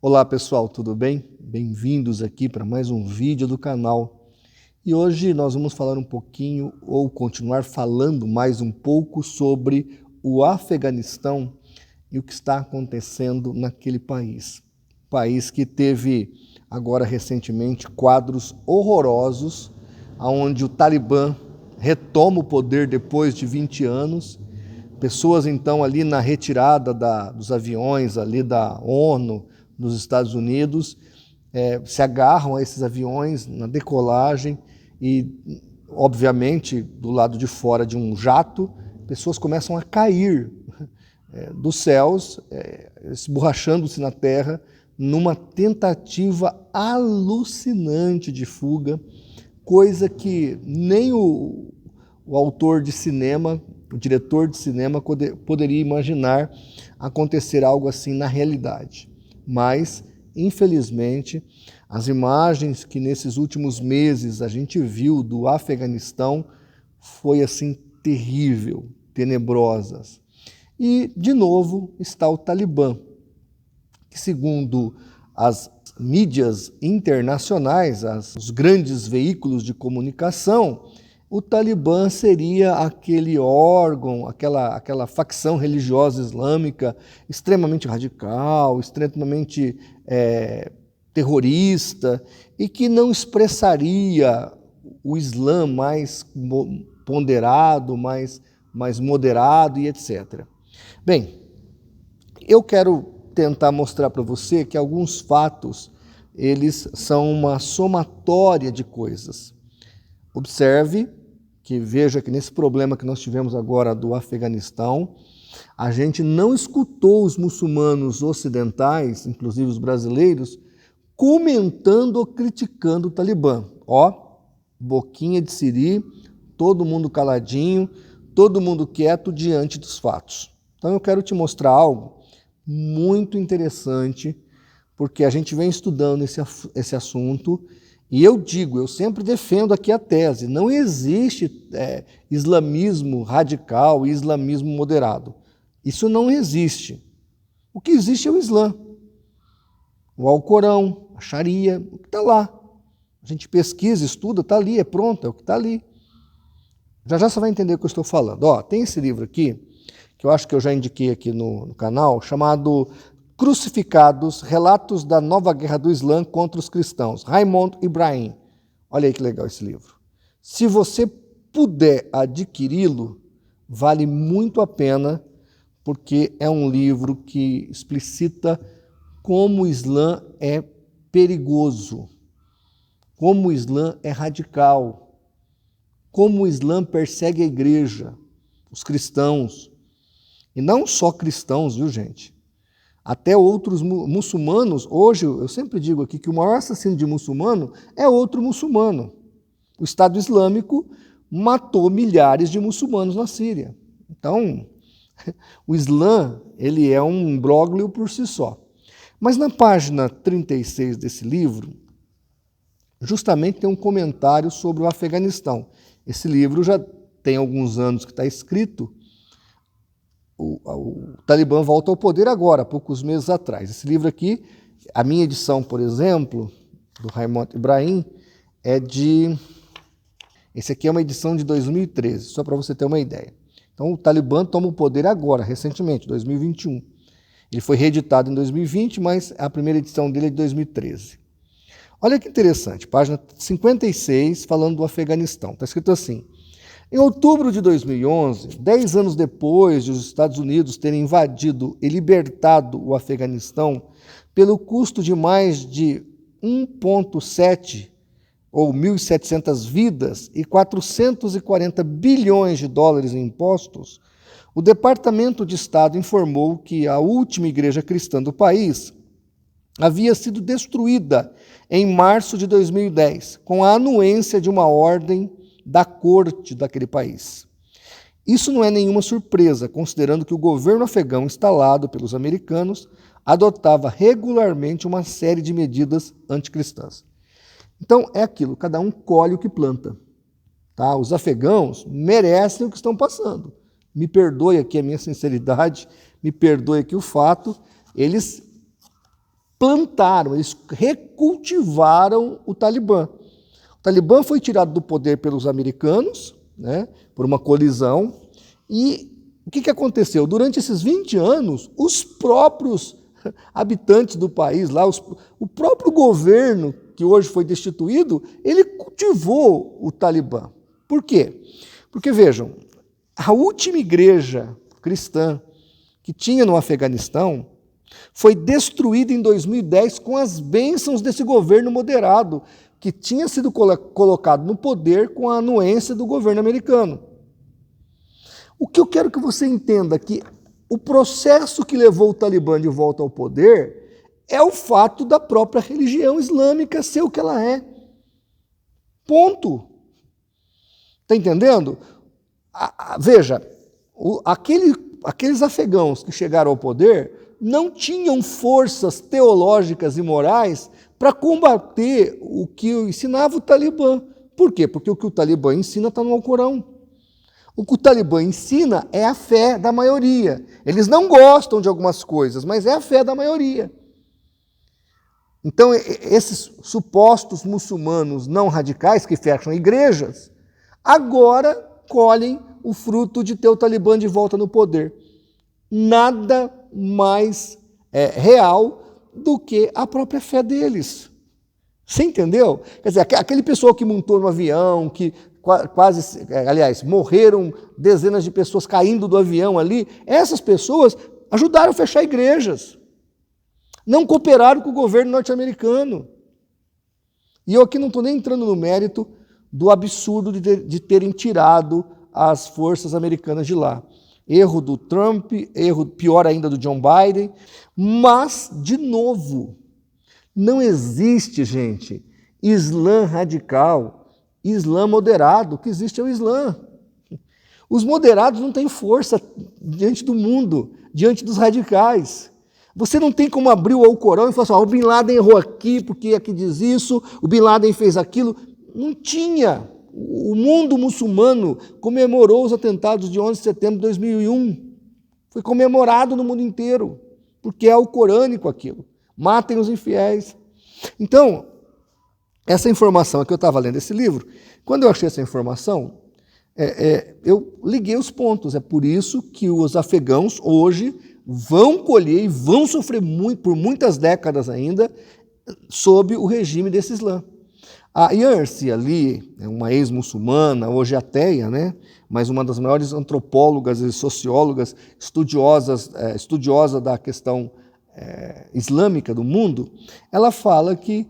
Olá pessoal, tudo bem? Bem-vindos aqui para mais um vídeo do canal. E hoje nós vamos falar um pouquinho, ou continuar falando mais um pouco sobre o Afeganistão e o que está acontecendo naquele país. País que teve agora recentemente quadros horrorosos, onde o Talibã retoma o poder depois de 20 anos. Pessoas então ali na retirada dos aviões ali da ONU, nos Estados Unidos, se agarram a esses aviões na decolagem e, obviamente, do lado de fora de um jato, pessoas começam a cair dos céus, esborrachando-se na terra, numa tentativa alucinante de fuga, coisa que nem o autor de cinema, o diretor de cinema poderia imaginar acontecer algo assim na realidade. Mas, infelizmente, as imagens que nesses últimos meses a gente viu do Afeganistão foi assim terrível, tenebrosas. E, de novo, está o Talibã, que segundo as mídias internacionais, os grandes veículos de comunicação, o Talibã seria aquele órgão, aquela facção religiosa islâmica extremamente radical, extremamente terrorista e que não expressaria o Islã mais ponderado, mais moderado e etc. Bem, eu quero tentar mostrar para você que alguns fatos eles são uma somatória de coisas. Observe, veja que nesse problema que nós tivemos agora do Afeganistão, a gente não escutou os muçulmanos ocidentais, inclusive os brasileiros, comentando ou criticando o Talibã. Ó, boquinha de siri, todo mundo caladinho, todo mundo quieto diante dos fatos. Então eu quero te mostrar algo muito interessante, porque a gente vem estudando esse assunto. E eu sempre defendo aqui a tese, não existe islamismo radical e islamismo moderado. Isso não existe. O que existe é o Islã. O Alcorão, a Sharia, o que está lá. A gente pesquisa, estuda, está ali, é pronto, é o que está ali. Já você vai entender o que eu estou falando. Ó, tem esse livro aqui, que eu acho que eu já indiquei aqui no canal, chamado Crucificados, Relatos da Nova Guerra do Islã contra os Cristãos, Raymond Ibrahim. Olha aí que legal esse livro. Se você puder adquiri-lo, vale muito a pena, porque é um livro que explicita como o Islã é perigoso, como o Islã é radical, como o Islã persegue a igreja, os cristãos. E não só cristãos, viu, gente? Até outros muçulmanos. Hoje, eu sempre digo aqui que o maior assassino de muçulmano é outro muçulmano. O Estado Islâmico matou milhares de muçulmanos na Síria. Então, o Islã, ele é um imbróglio por si só. Mas na página 36 desse livro, justamente tem um comentário sobre o Afeganistão. Esse livro já tem alguns anos que está escrito. O Talibã volta ao poder agora, há poucos meses atrás. Esse livro aqui, a minha edição, por exemplo, do Raymond Ibrahim, esse aqui é uma edição de 2013, só para você ter uma ideia. Então, o Talibã toma o poder agora, recentemente, 2021. Ele foi reeditado em 2020, mas a primeira edição dele é de 2013. Olha que interessante, página 56, falando do Afeganistão. Está escrito assim: em outubro de 2011, 10 anos depois de os Estados Unidos terem invadido e libertado o Afeganistão pelo custo de mais de 1,7 ou 1.700 vidas e 440 bilhões de dólares em impostos, o Departamento de Estado informou que a última igreja cristã do país havia sido destruída em março de 2010, com a anuência de uma ordem da corte daquele país. Isso não é nenhuma surpresa, considerando que o governo afegão instalado pelos americanos adotava regularmente uma série de medidas anticristãs. Então, é aquilo, cada um colhe o que planta. Tá? Os afegãos merecem o que estão passando. Me perdoe aqui a minha sinceridade, me perdoe aqui o fato, eles plantaram, eles recultivaram o Talibã. O Talibã foi tirado do poder pelos americanos, né, por uma colisão, e o que aconteceu? Durante esses 20 anos, os próprios habitantes do país, lá, o próprio governo, que hoje foi destituído, ele cultivou o Talibã. Por quê? Porque, vejam, a última igreja cristã que tinha no Afeganistão foi destruída em 2010 com as bênçãos desse governo moderado, que tinha sido colocado no poder com a anuência do governo americano. O que eu quero que você entenda é que o processo que levou o Talibã de volta ao poder é o fato da própria religião islâmica ser o que ela é. Ponto. Está entendendo? Veja, aqueles afegãos que chegaram ao poder não tinham forças teológicas e morais para combater o que ensinava o Talibã. Por quê? Porque o que o Talibã ensina está no Alcorão. O que o Talibã ensina é a fé da maioria. Eles não gostam de algumas coisas, mas é a fé da maioria. Então, esses supostos muçulmanos não radicais que fecham igrejas, agora colhem o fruto de ter o Talibã de volta no poder. Nada mais real do que a própria fé deles. Você entendeu? Quer dizer, aquele pessoal que montou no avião, que aliás, morreram dezenas de pessoas caindo do avião ali, essas pessoas ajudaram a fechar igrejas. Não cooperaram com o governo norte-americano. E eu aqui não estou nem entrando no mérito do absurdo de terem tirado as forças americanas de lá. Erro do Trump, erro pior ainda do John Biden, mas, de novo, não existe, gente, Islã radical, Islã moderado, o que existe é o Islã. Os moderados não têm força diante do mundo, diante dos radicais. Você não tem como abrir o Alcorão e falar assim, o Bin Laden errou aqui, porque aqui diz isso, o Bin Laden fez aquilo. Não tinha. O mundo muçulmano comemorou os atentados de 11 de setembro de 2001. Foi comemorado no mundo inteiro, porque é alcorânico aquilo. Matem os infiéis. Então, essa informação que eu estava lendo esse livro, quando eu achei essa informação, eu liguei os pontos. É por isso que os afegãos hoje vão colher e vão sofrer muito, por muitas décadas ainda, sob o regime desse Islã. A Yarsi ali, uma ex-muçulmana, hoje ateia, né? Mas uma das maiores antropólogas e sociólogas estudiosa da questão islâmica do mundo, ela fala que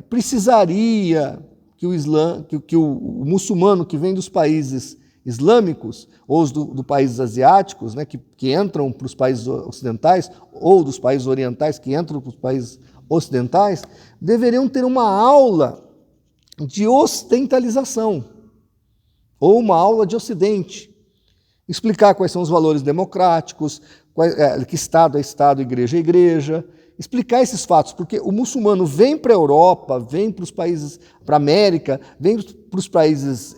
precisaria que o muçulmano que vem dos países islâmicos ou dos países asiáticos, né, que entram para os países ocidentais, ou dos países orientais que entram para os países ocidentais, deveriam ter uma aula de ocidentalização, ou uma aula de Ocidente. Explicar quais são os valores democráticos, que Estado é Estado, Igreja é Igreja, explicar esses fatos, porque o muçulmano vem para a Europa, vem para os países, para a América, vem para os países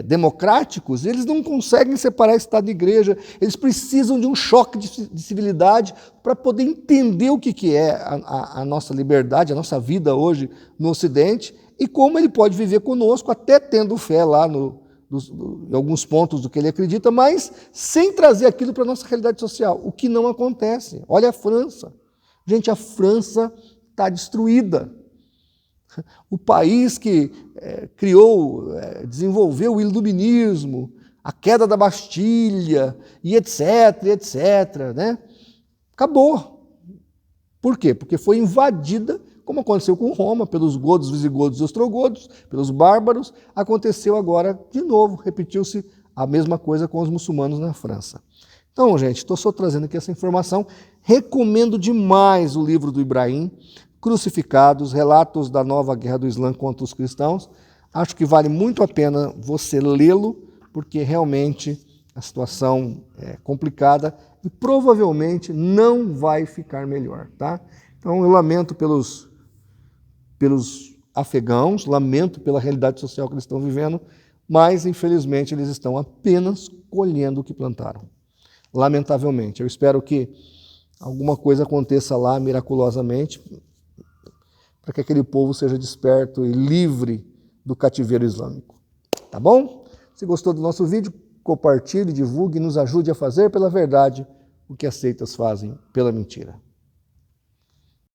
democráticos, e eles não conseguem separar Estado e Igreja, eles precisam de um choque de civilidade para poder entender o que é a nossa liberdade, a nossa vida hoje no Ocidente, e como ele pode viver conosco, até tendo fé lá em alguns pontos do que ele acredita, mas sem trazer aquilo para a nossa realidade social, o que não acontece. Olha a França. Gente, a França está destruída. O país que desenvolveu o iluminismo, a queda da Bastilha, e etc, né? Acabou. Por quê? Porque foi invadida, como aconteceu com Roma, pelos godos, visigodos e ostrogodos, pelos bárbaros, aconteceu agora de novo, repetiu-se a mesma coisa com os muçulmanos na França. Então, gente, estou só trazendo aqui essa informação. Recomendo demais o livro do Ibrahim, Crucificados, Relatos da Nova Guerra do Islã contra os Cristãos. Acho que vale muito a pena você lê-lo, porque realmente a situação é complicada e provavelmente não vai ficar melhor, tá? Então, eu lamento pelos afegãos, lamento pela realidade social que eles estão vivendo, mas, infelizmente, eles estão apenas colhendo o que plantaram. Lamentavelmente. Eu espero que alguma coisa aconteça lá miraculosamente, para que aquele povo seja desperto e livre do cativeiro islâmico. Tá bom? Se gostou do nosso vídeo, compartilhe, divulgue e nos ajude a fazer pela verdade o que as seitas fazem pela mentira.